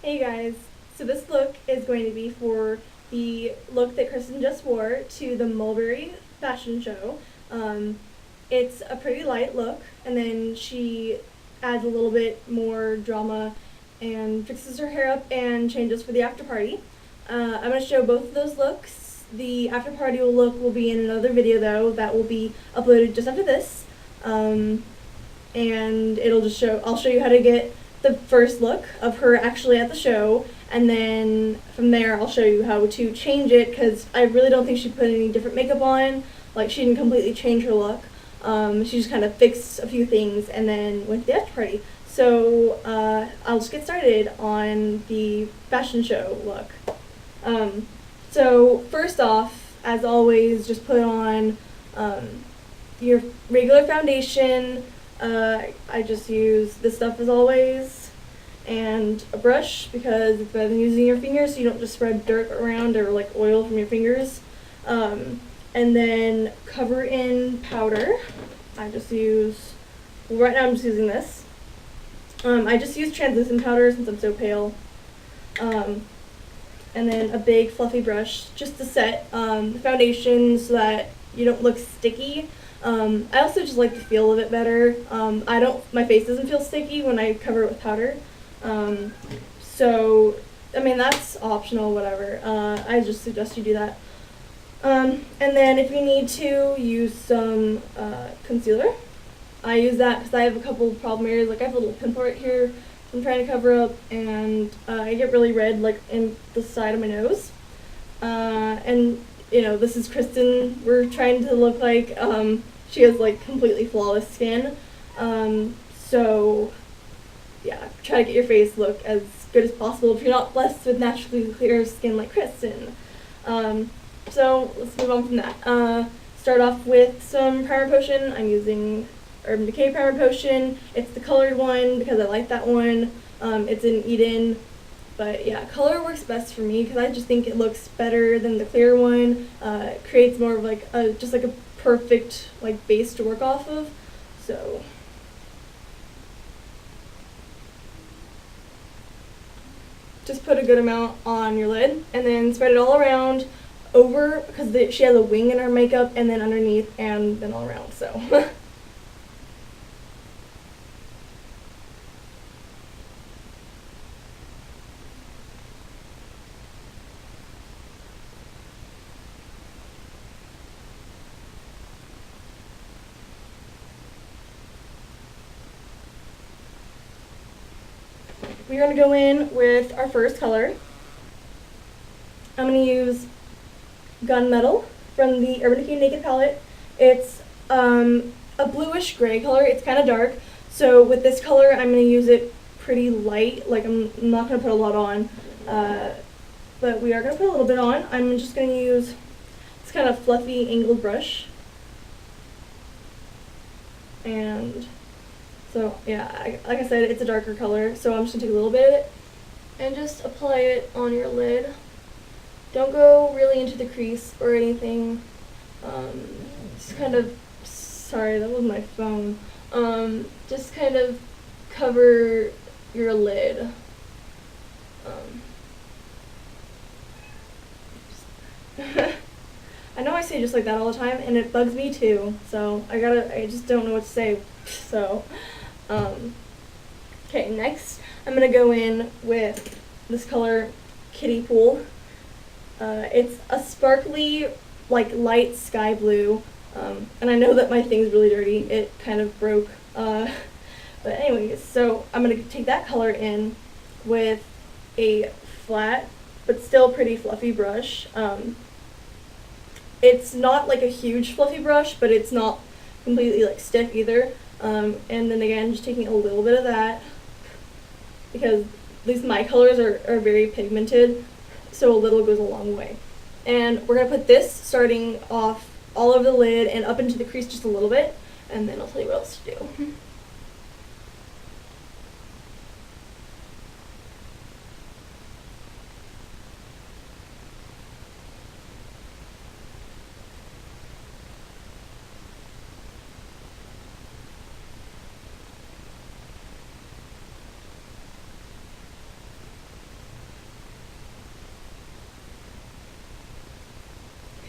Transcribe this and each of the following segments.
Hey guys, so this look is going to be for the look that Kristen just wore to the Mulberry fashion show. Um, it's a pretty light look, and then she adds a little bit more drama and fixes her hair up and changes for the after party. I'm going to show both of those looks. The after party look will be in another video though that will be uploaded just after this. And I'll show you how to get the first look of her actually at the show, and then from there I'll show you how to change it, because I really don't think she put any different makeup on. Like, she didn't completely change her look. She just kind of fixed a few things and then went to the after party. So I'll just get started on the fashion show look. So first off, as always, just put on your regular foundation. I just use this stuff as always, and a brush because it's better than using your fingers, so you don't just spread dirt around or like oil from your fingers. And then cover in powder. I just use, well, right now I'm just using this. I just use translucent powder since I'm so pale. And then a big fluffy brush just to set the foundation so that you don't look sticky. I also just like the feel of it better. My face doesn't feel sticky when I cover it with powder. So, I mean, that's optional, whatever. I just suggest you do that. And then if you need to, use some concealer. I use that because I have a couple of problem areas. Like, I have a little pimple right here I'm trying to cover up, and I get really red, like, in the side of my nose. And, you know, this is Kristen. We're trying to look like, she has, like, completely flawless skin. So, yeah, try to get your face look as good as possible if you're not blessed with naturally clear skin like Kristen. So, let's move on from that. Start off with some primer potion. I'm using Urban Decay Primer Potion. It's the colored one because I like that one. It's in Eden. But yeah, color works best for me because I just think it looks better than the clear one. It creates more of like just like a perfect like base to work off of. So just put a good amount on your lid and then spread it all around over, because she has a wing in her makeup, and then underneath, and then all around. So we're going to go in with our first color. I'm going to use Gunmetal from the Urban Decay Naked palette. It's a bluish gray color. It's kind of dark. So with this color, I'm going to use it pretty light. Like, I'm not going to put a lot on. But we are going to put a little bit on. I'm just going to use this kind of fluffy angled brush. And so, yeah, like I said, it's a darker color, so I'm just going to take a little bit of it and just apply it on your lid. Don't go really into the crease or anything. Just kind of, sorry, that was my phone. Just kind of cover your lid. I know I say just like that all the time, and it bugs me too, so I just don't know what to say, so. Okay, next I'm going to go in with this color, Kiddie Pool. It's a sparkly, like, light sky blue, and I know that my thing's really dirty. It kind of broke, but anyways, so I'm going to take that color in with a flat but still pretty fluffy brush. It's not like a huge fluffy brush, but it's not completely like stiff either. And then again, just taking a little bit of that, because at least my colors are very pigmented, so a little goes a long way. And we're going to put this starting off all over the lid and up into the crease just a little bit, and then I'll tell you what else to do.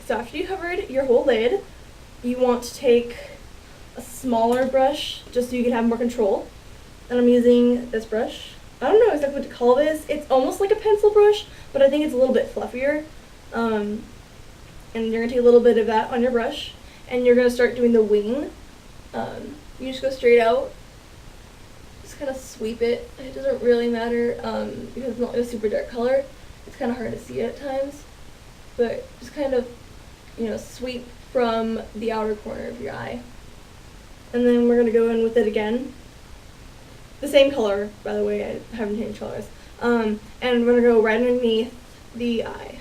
So after you covered your whole lid, you want to take a smaller brush just so you can have more control. And I'm using this brush. I don't know exactly what to call this. It's almost like a pencil brush, but I think it's a little bit fluffier. And you're going to take a little bit of that on your brush, and you're going to start doing the wing. You just go straight out. Just kind of sweep it. It doesn't really matter because it's not like a super dark color. It's kind of hard to see at times. But just kind of, sweep from the outer corner of your eye. And then we're going to go in with it again. The same color, by the way, I haven't changed colors. And we're going to go right underneath the eye.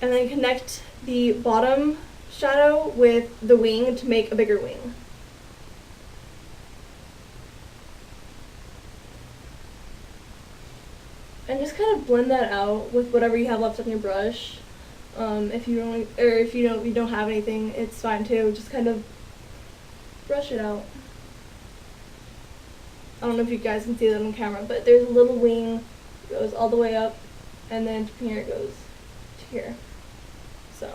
And then connect the bottom shadow with the wing to make a bigger wing. And just kind of blend that out with whatever you have left on your brush. If you don't have anything, it's fine too. Just kind of brush it out. I don't know if you guys can see that on camera, but there's a little wing that goes all the way up, and then from here it goes to here. So,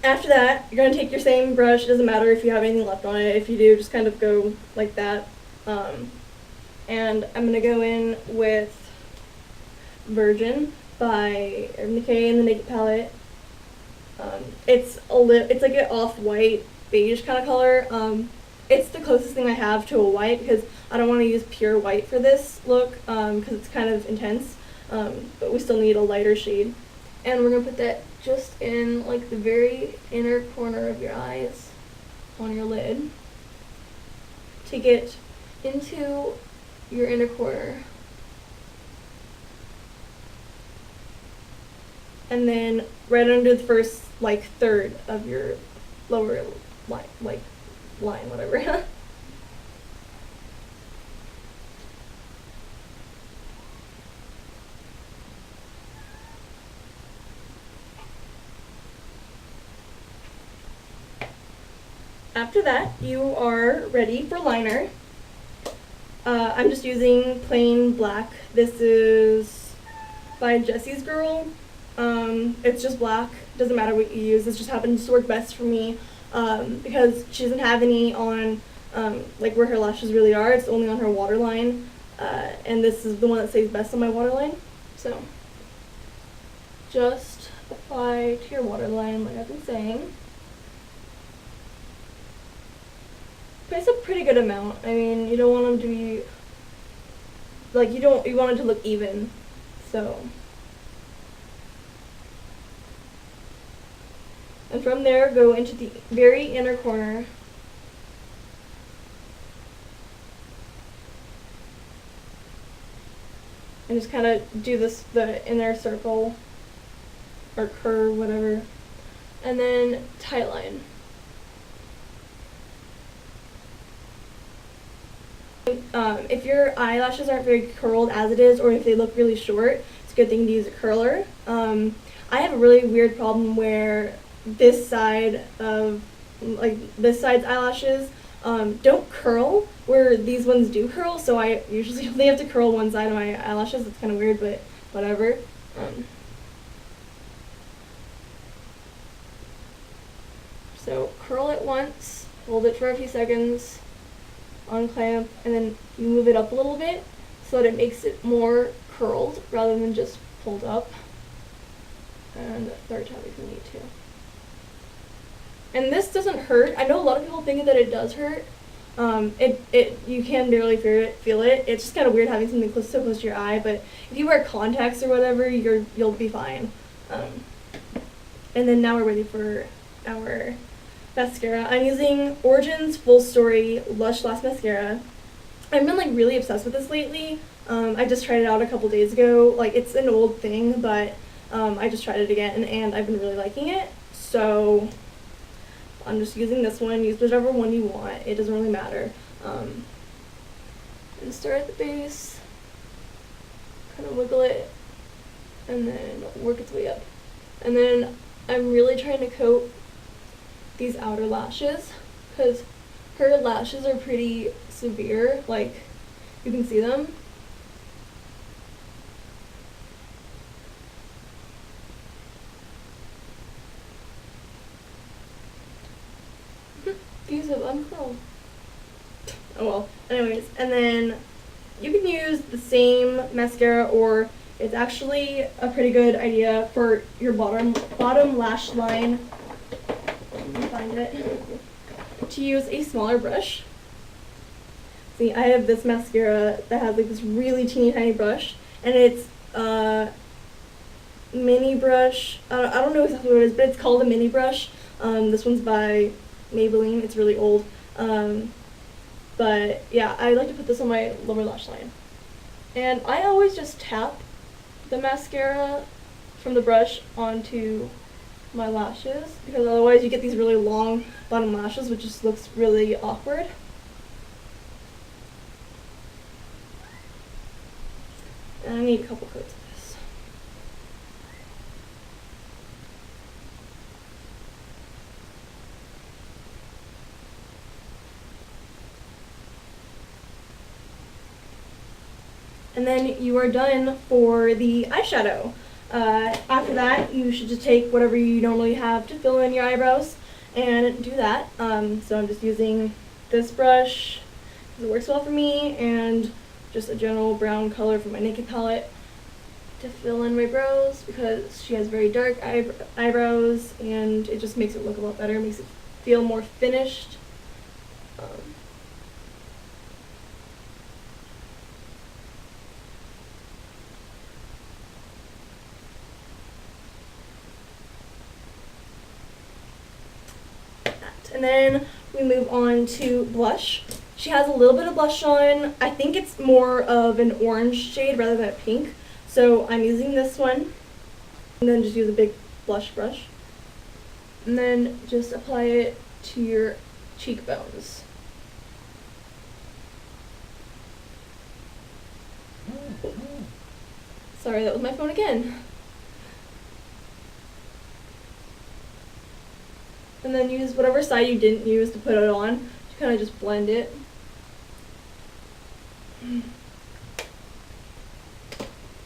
after that, you're going to take your same brush. It doesn't matter if you have anything left on it. If you do, just kind of go like that. And I'm going to go in with Virgin by Urban Decay in the Naked Palette. It's like an off-white beige kind of color. It's the closest thing I have to a white because I don't want to use pure white for this look because it's kind of intense. But we still need a lighter shade. And we're going to put that just in like the very inner corner of your eyes on your lid to get into your inner corner. And then right under the first third of your lower line, whatever. After that, you are ready for liner. I'm just using plain black. This is by Jessie's Girl. It's just black. Doesn't matter what you use. This just happens to work best for me because she doesn't have any on where her lashes really are. It's only on her waterline, and this is the one that stays best on my waterline. So just apply to your waterline like I've been saying. But it's a pretty good amount. I mean, you don't want them to be you want it to look even. So, and from there go into the very inner corner. And just kind of do the inner circle or curve, whatever. And then tight line. If your eyelashes aren't very curled as it is, or if they look really short, it's a good thing to use a curler. I have a really weird problem where this side's eyelashes don't curl, where these ones do curl, so I usually only have to curl one side of my eyelashes. It's kind of weird, but whatever. So curl it once, hold it for a few seconds, unclamp, and then you move it up a little bit so that it makes it more curled rather than just pulled up. And third time if you need to. And this doesn't hurt. I know a lot of people think that it does hurt. You can barely feel it. It's just kind of weird having something so close to your eye, but if you wear contacts or whatever, you'll be fine. And then now we're ready for our mascara. I'm using Origin's Full Story Lush Lash Mascara. I've been really obsessed with this lately. I just tried it out a couple days ago. It's an old thing, but I just tried it again and I've been really liking it. So I'm just using this one. Use whichever one you want. It doesn't really matter. And start at the base, kind of wiggle it, and then work its way up. And then I'm really trying to coat these outer lashes because her lashes are pretty severe, like you can see them. These have uncurled. Oh well. Anyways, and then you can use the same mascara, or it's actually a pretty good idea for your bottom lash line. Let me find it. To use a smaller brush. See, I have this mascara that has like this really teeny tiny brush, and it's mini brush. I don't know exactly what it is, but it's called a mini brush. This one's by Maybelline. It's really old. But yeah, I like to put this on my lower lash line. And I always just tap the mascara from the brush onto my lashes, because otherwise you get these really long bottom lashes, which just looks really awkward. And I need a couple coats of this. And then you are done for the eyeshadow. After that, you should just take whatever you normally have to fill in your eyebrows and do that. So I'm just using this brush because it works well for me, and just a general brown color from my Naked palette to fill in my brows, because she has very dark eyebrows, and it just makes it look a lot better, makes it feel more finished. And then we move on to blush. She has a little bit of blush on. I think it's more of an orange shade rather than a pink. So I'm using this one. And then just use a big blush brush. And then just apply it to your cheekbones. Sorry, that was my phone again. And then use whatever side you didn't use to put it on to kind of just blend it. And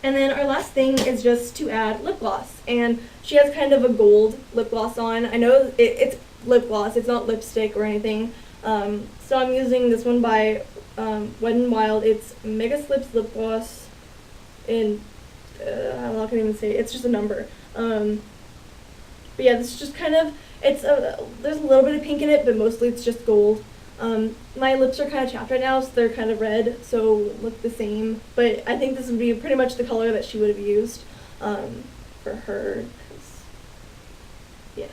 then our last thing is just to add lip gloss. And she has kind of a gold lip gloss on. I know it's lip gloss, it's not lipstick or anything. So I'm using this one by Wet n Wild. It's Mega Slips Lip Gloss in, I'm not gonna even say it. It's just a number. But yeah, this is just kind of, there's a little bit of pink in it, but mostly it's just gold. My lips are kind of chapped right now, so they're kind of red, so look the same. But I think this would be pretty much the color that she would have used for her. Yeah.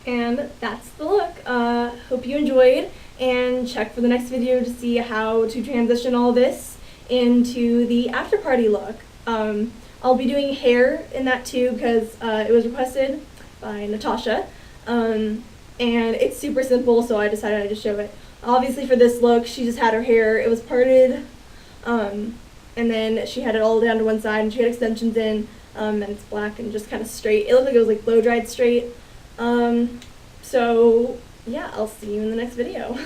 And that's the look. Hope you enjoyed, and check for the next video to see how to transition all this into the after party look. I'll be doing hair in that too, because it was requested by Natasha, and it's super simple, so I decided I'd just show it. Obviously for this look, she just had her hair, it was parted, and then she had it all down to one side, and she had extensions in, and it's black and just kind of straight. It looked like it was like blow dried straight. So yeah, I'll see you in the next video.